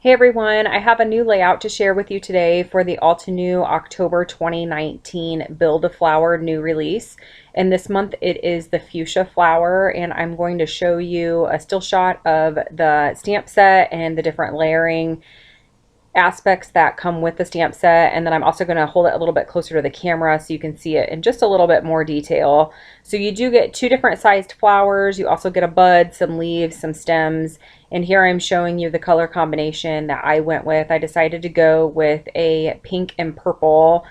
Hey everyone, I have a new layout to share with you today for the Altenew October 2019 Build-A-Flower New Release. And this month it is the fuchsia flower, and I'm going to show you a still shot of the stamp set and the different layering aspects that come with the stamp set, and then I'm also going to hold it a little bit closer to the camera so you can see it in just a little bit more detail. So you do get two different sized flowers. You also get a bud, some leaves, some stems, and here I'm showing you the color combination that I went with. I decided to go with a pink and purple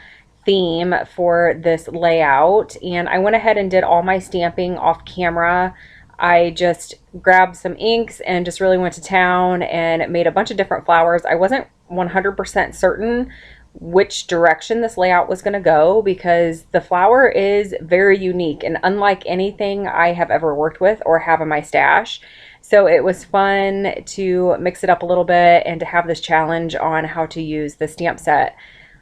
theme for this layout, and I went ahead and did all my stamping off camera. I just grabbed some inks and just really went to town and made a bunch of different flowers. I wasn't 100% certain which direction this layout was going to go because the flower is very unique and unlike anything I have ever worked with or have in my stash. So it was fun to mix it up a little bit and to have this challenge on how to use the stamp set.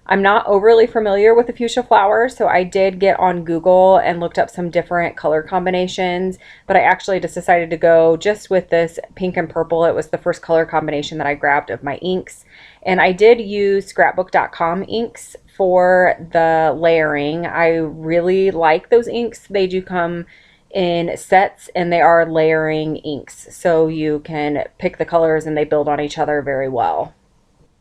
I'm not overly familiar with the fuchsia flower, so I did get on Google and looked up some different color combinations, but I actually just decided to go just with this pink and purple. It was the first color combination that I grabbed of my inks, and I did use scrapbook.com inks for the layering. I really like those inks. They do come in sets and they are layering inks, so you can pick the colors and they build on each other very well.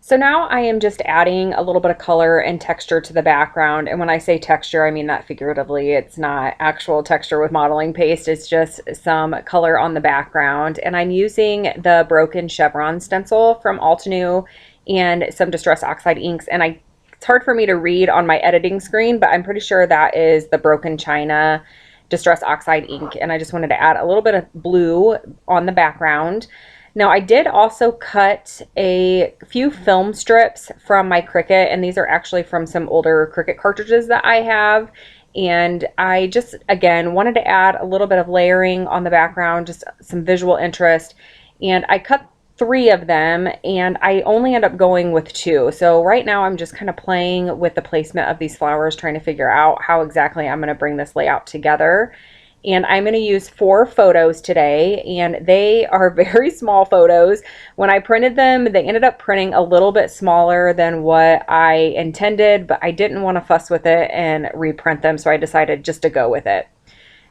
So now I am just adding a little bit of color and texture to the background. And when I say texture, I mean that figuratively. It's not actual texture with modeling paste. It's just some color on the background. And I'm using the broken chevron stencil from Altenew and some Distress Oxide inks. And it's hard for me to read on my editing screen, but I'm pretty sure that is the broken china Distress Oxide ink. And I just wanted to add a little bit of blue on the background. Now I did also cut a few film strips from my Cricut, and these are actually from some older Cricut cartridges that I have. And I just, again, wanted to add a little bit of layering on the background, just some visual interest. And I cut 3 of them, and I only end up going with 2. So right now I'm just kind of playing with the placement of these flowers, trying to figure out how exactly I'm going to bring this layout together. And I'm going to use 4 photos today, and they are very small photos. When I printed them, they ended up printing a little bit smaller than what I intended, but I didn't want to fuss with it and reprint them, so I decided just to go with it.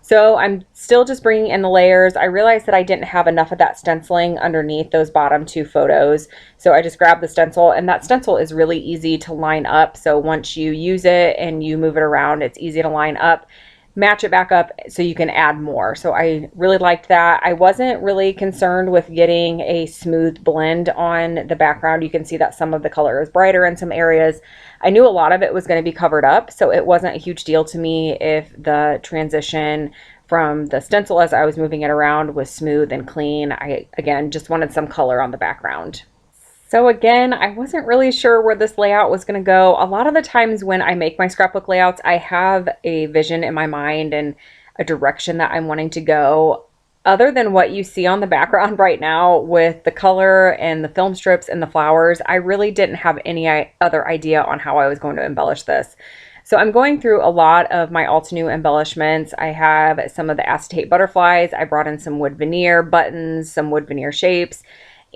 So I'm still just bringing in the layers. I realized that I didn't have enough of that stenciling underneath those bottom 2 photos, so I just grabbed the stencil, and that stencil is really easy to line up. So once you use it and you move it around, it's easy to line up, match it back up so you can add more. So I really liked that. I wasn't really concerned with getting a smooth blend on the background. You can see that some of the color is brighter in some areas. I knew a lot of it was going to be covered up, so it wasn't a huge deal to me if the transition from the stencil as I was moving it around was smooth and clean. I, again, just wanted some color on the background. So again, I wasn't really sure where this layout was going to go. A lot of the times when I make my scrapbook layouts, I have a vision in my mind and a direction that I'm wanting to go. Other than what you see on the background right now with the color and the film strips and the flowers, I really didn't have any other idea on how I was going to embellish this. So I'm going through a lot of my Altenew embellishments. I have some of the acetate butterflies. I brought in some wood veneer buttons, some wood veneer shapes.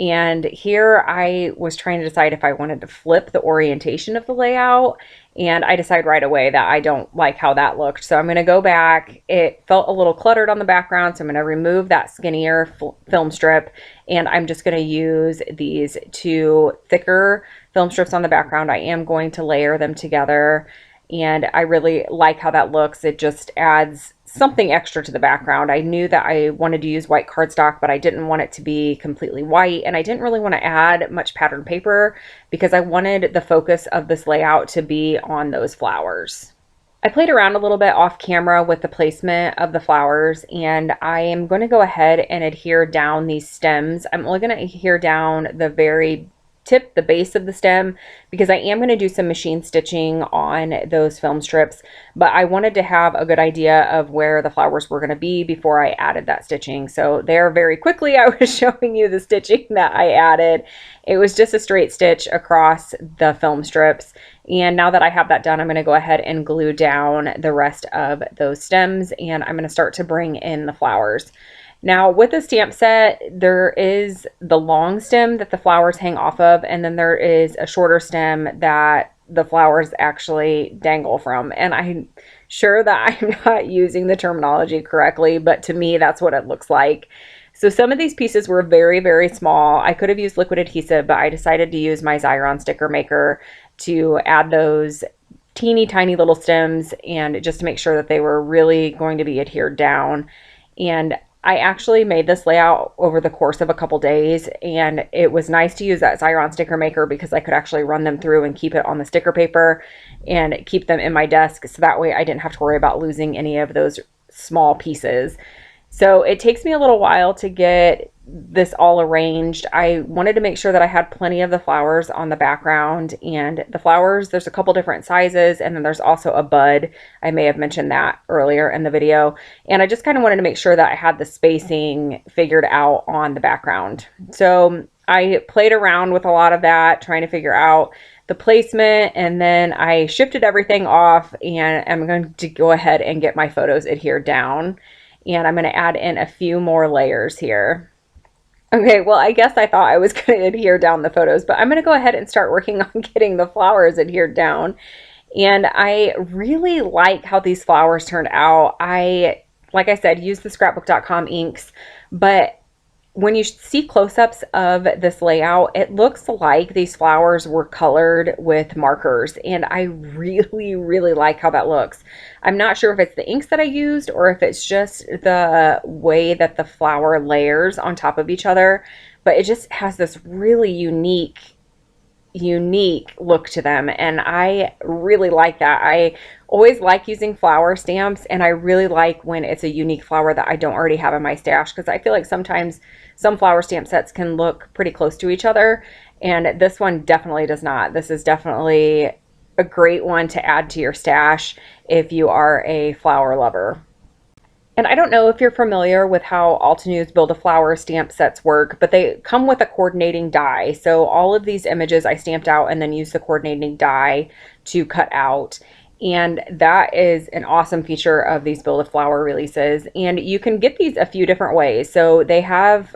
And here I was trying to decide if I wanted to flip the orientation of the layout, and I decided right away that I don't like how that looked. So I'm going to go back. It felt a little cluttered on the background, so I'm going to remove that skinnier film strip, and I'm just going to use these 2 thicker film strips on the background. I am going to layer them together, and I really like how that looks. It just adds something extra to the background. I knew that I wanted to use white cardstock, but I didn't want it to be completely white, and I didn't really want to add much pattern paper because I wanted the focus of this layout to be on those flowers. I played around a little bit off camera with the placement of the flowers, and I am going to go ahead and adhere down these stems. I'm only going to adhere down the very tip, the base of the stem, because I am going to do some machine stitching on those film strips, but I wanted to have a good idea of where the flowers were going to be before I added that stitching. So there, very quickly, I was showing you the stitching that I added. It was just a straight stitch across the film strips. And now that I have that done, I'm going to go ahead and glue down the rest of those stems, and I'm going to start to bring in the flowers. Now with the stamp set, there is the long stem that the flowers hang off of, and then there is a shorter stem that the flowers actually dangle from. And I'm sure that I'm not using the terminology correctly, but to me, that's what it looks like. So some of these pieces were very, very small. I could have used liquid adhesive, but I decided to use my Xyron sticker maker to add those teeny tiny little stems, and just to make sure that they were really going to be adhered down. And I actually made this layout over the course of a couple days, and it was nice to use that Xyron sticker maker because I could actually run them through and keep it on the sticker paper and keep them in my desk, so that way I didn't have to worry about losing any of those small pieces. So it takes me a little while to get this all arranged. I wanted to make sure that I had plenty of the flowers on the background, and the flowers, there's a couple different sizes, and then there's also a bud. I may have mentioned that earlier in the video. And I just kind of wanted to make sure that I had the spacing figured out on the background. So I played around with a lot of that, trying to figure out the placement, and then I shifted everything off, and I'm going to go ahead and get my photos adhered down. And I'm going to add in a few more layers here. Okay, well, I guess I thought I was going to adhere down the photos, but I'm going to go ahead and start working on getting the flowers adhered down. And I really like how these flowers turned out. Like I said, use the scrapbook.com inks, but when you see close-ups of this layout, it looks like these flowers were colored with markers, and I really, really like how that looks. I'm not sure if it's the inks that I used or if it's just the way that the flower layers on top of each other, but it just has this really unique look to them, and I really like that. I always like using flower stamps, and I really like when it's a unique flower that I don't already have in my stash, because I feel like sometimes some flower stamp sets can look pretty close to each other, and this one definitely does not. This is definitely a great one to add to your stash if you are a flower lover. And I don't know if you're familiar with how Altenew's Build-A-Flower stamp sets work, but they come with a coordinating die. So all of these images I stamped out and then used the coordinating die to cut out. And that is an awesome feature of these Build-A-Flower releases. And you can get these a few different ways. So they have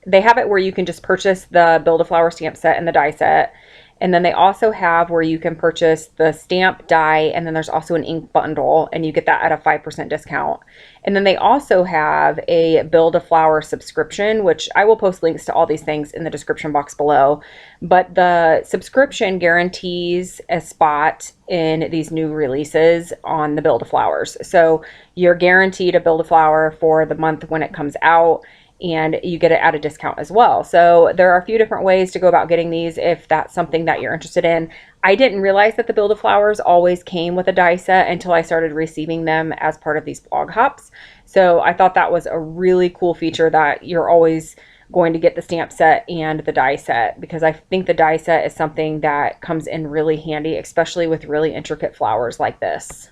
it where you can just purchase the Build-A-Flower stamp set and the die set. And then they also have where you can purchase the stamp die, and then there's also an ink bundle, and you get that at a 5% discount. And then they also have a Build-A-Flower subscription, which I will post links to all these things in the description box below. But the subscription guarantees a spot in these new releases on the Build-A-Flowers. So you're guaranteed a Build-A-Flower for the month when it comes out, and you get it at a discount as well. So there are a few different ways to go about getting these if that's something that you're interested in. I didn't realize that the Build-A-Flowers always came with a die set until I started receiving them as part of these blog hops. So I thought that was a really cool feature, that you're always going to get the stamp set and the die set, because I think the die set is something that comes in really handy, especially with really intricate flowers like this.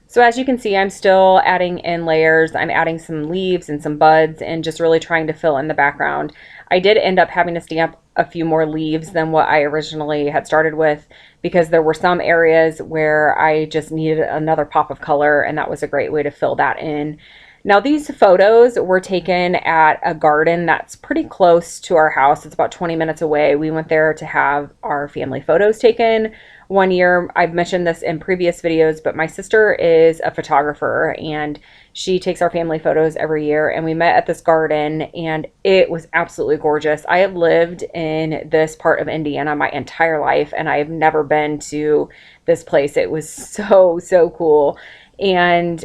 So as you can see, I'm still adding in layers. I'm adding some leaves and some buds and just really trying to fill in the background. I did end up having to stamp a few more leaves than what I originally had started with, because there were some areas where I just needed another pop of color, and that was a great way to fill that in. Now these photos were taken at a garden that's pretty close to our house. It's about 20 minutes away. We went there to have our family photos taken one year. I've mentioned this in previous videos, but my sister is a photographer and she takes our family photos every year, and we met at this garden and it was absolutely gorgeous. I have lived in this part of Indiana my entire life, and I have never been to this place. It was so cool. And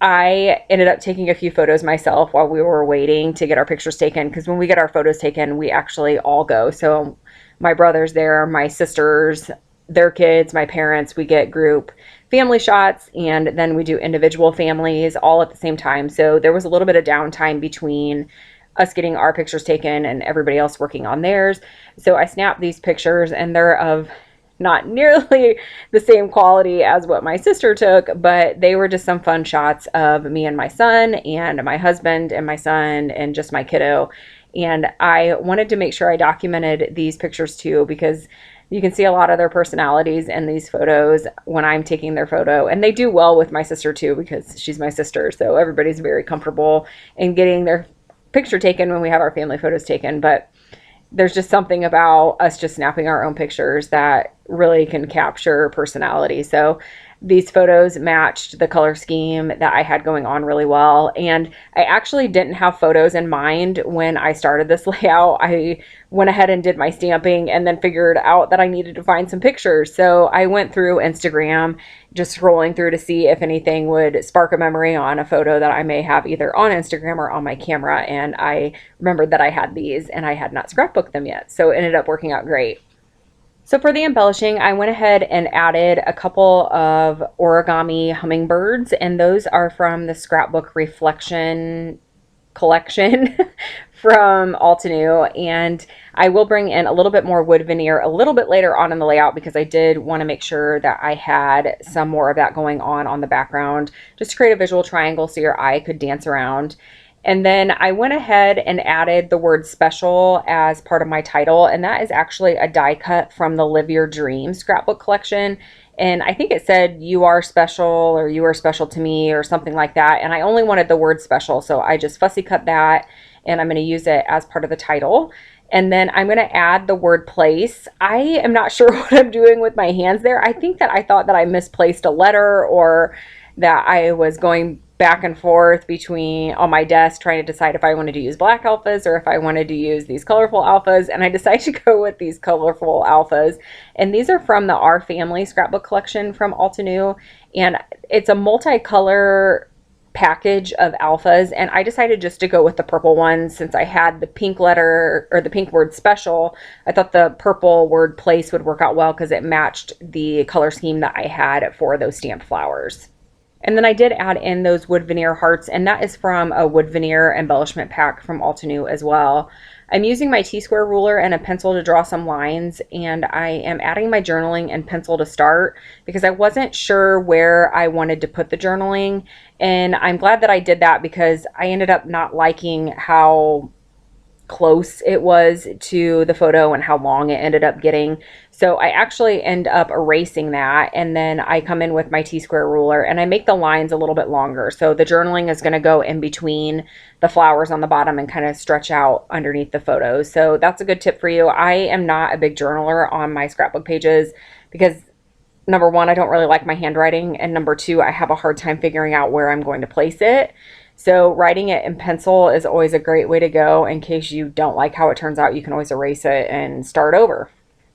I ended up taking a few photos myself while we were waiting to get our pictures taken, because when we get our photos taken, we actually all go. So my brother's there, my sisters, their kids, my parents, we get group family shots, and then we do individual families all at the same time. So there was a little bit of downtime between us getting our pictures taken and everybody else working on theirs. So I snapped these pictures, and they're of not nearly the same quality as what my sister took, but they were just some fun shots of me and my son and my husband and my son and just my kiddo. And I wanted to make sure I documented these pictures too, because you can see a lot of their personalities in these photos when I'm taking their photo. And they do well with my sister too, because she's my sister. So everybody's very comfortable in getting their picture taken when we have our family photos taken, but there's just something about us just snapping our own pictures that really can capture personality. So these photos matched the color scheme that I had going on really well. And I actually didn't have photos in mind when I started this layout. I went ahead and did my stamping and then figured out that I needed to find some pictures. So I went through Instagram, just scrolling through to see if anything would spark a memory on a photo that I may have either on Instagram or on my camera. And I remembered that I had these and I had not scrapbooked them yet. So it ended up working out great. So for the embellishing, I went ahead and added a couple of origami hummingbirds, and those are from the Scrapbook Reflection collection from Altenew. And I will bring in a little bit more wood veneer a little bit later on in the layout because I did want to make sure that I had some more of that going on the background, just to create a visual triangle so your eye could dance around. And then I went ahead and added the word special as part of my title, and that is actually a die cut from the Live Your Dream scrapbook collection. And I think it said "you are special" or "you are special to me" or something like that. And I only wanted the word special, so I just fussy cut that, and I'm going to use it as part of the title. And then I'm going to add the word place. I am not sure what I'm doing with my hands there. I think that I thought that I misplaced a letter, or that I was going back and forth between on my desk trying to decide if I wanted to use black alphas or if I wanted to use these colorful alphas, and I decided to go with these colorful alphas. And these are from the Our Family scrapbook collection from Altenew, and it's a multicolor package of alphas, and I decided just to go with the purple ones since I had the pink letter or the pink word special. I thought the purple word place would work out well because it matched the color scheme that I had for those stamped flowers. And then I did add in those wood veneer hearts, and that is from a wood veneer embellishment pack from Altenew as well. I'm using my T-square ruler and a pencil to draw some lines, and I am adding my journaling and pencil to start because I wasn't sure where I wanted to put the journaling. And I'm glad that I did that because I ended up not liking how close it was to the photo and how long it ended up getting. So I actually end up erasing that, and then I come in with my T-square ruler and I make the lines a little bit longer. So the journaling is going to go in between the flowers on the bottom and kind of stretch out underneath the photos. So that's a good tip for you. I am not a big journaler on my scrapbook pages because number one, I don't really like my handwriting, and number two, I have a hard time figuring out where I'm going to place it. So writing it in pencil is always a great way to go. In case you don't like how it turns out, you can always erase it and start over.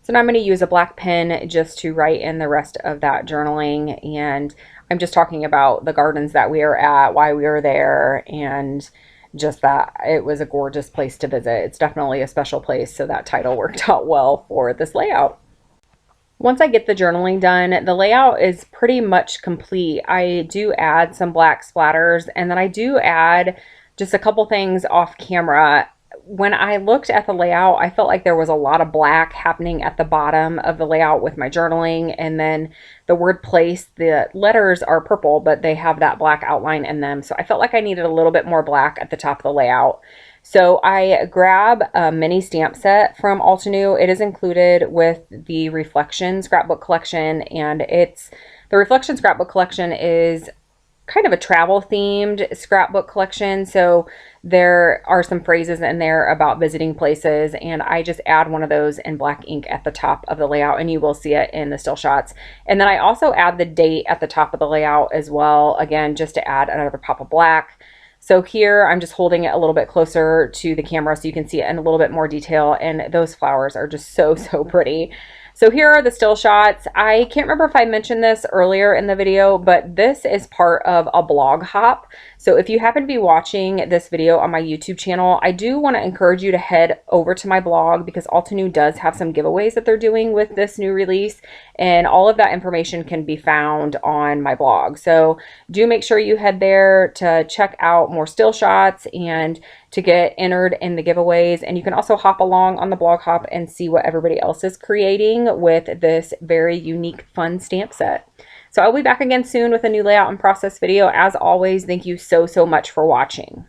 So now I'm going to use a black pen just to write in the rest of that journaling. And I'm just talking about the gardens that we are at, why we were there, and just that it was a gorgeous place to visit. It's definitely a special place, so that title worked out well for this layout. Once I get the journaling done, the layout is pretty much complete. I do add some black splatters, and then I do add just a couple things off camera. When I looked at the layout, I felt like there was a lot of black happening at the bottom of the layout with my journaling, and then the word place, the letters are purple, but they have that black outline in them. So I felt like I needed a little bit more black at the top of the layout. So I grab a mini stamp set from Altenew. It is included with the Reflection scrapbook collection, and the Reflection scrapbook collection is kind of a travel themed scrapbook collection. So there are some phrases in there about visiting places, and I just add one of those in black ink at the top of the layout, and you will see it in the still shots. And then I also add the date at the top of the layout as well, again, just to add another pop of black. So here I'm just holding it a little bit closer to the camera so you can see it in a little bit more detail, and those flowers are just so pretty. So here are the still shots. I can't remember if I mentioned this earlier in the video, but this is part of a blog hop. So if you happen to be watching this video on my YouTube channel, I do want to encourage you to head over to my blog because Altenew does have some giveaways that they're doing with this new release, and all of that information can be found on my blog. So do make sure you head there to check out more still shots and to get entered in the giveaways. And you can also hop along on the blog hop and see what everybody else is creating with this very unique, fun stamp set. So I'll be back again soon with a new layout and process video. As always, thank you so much for watching.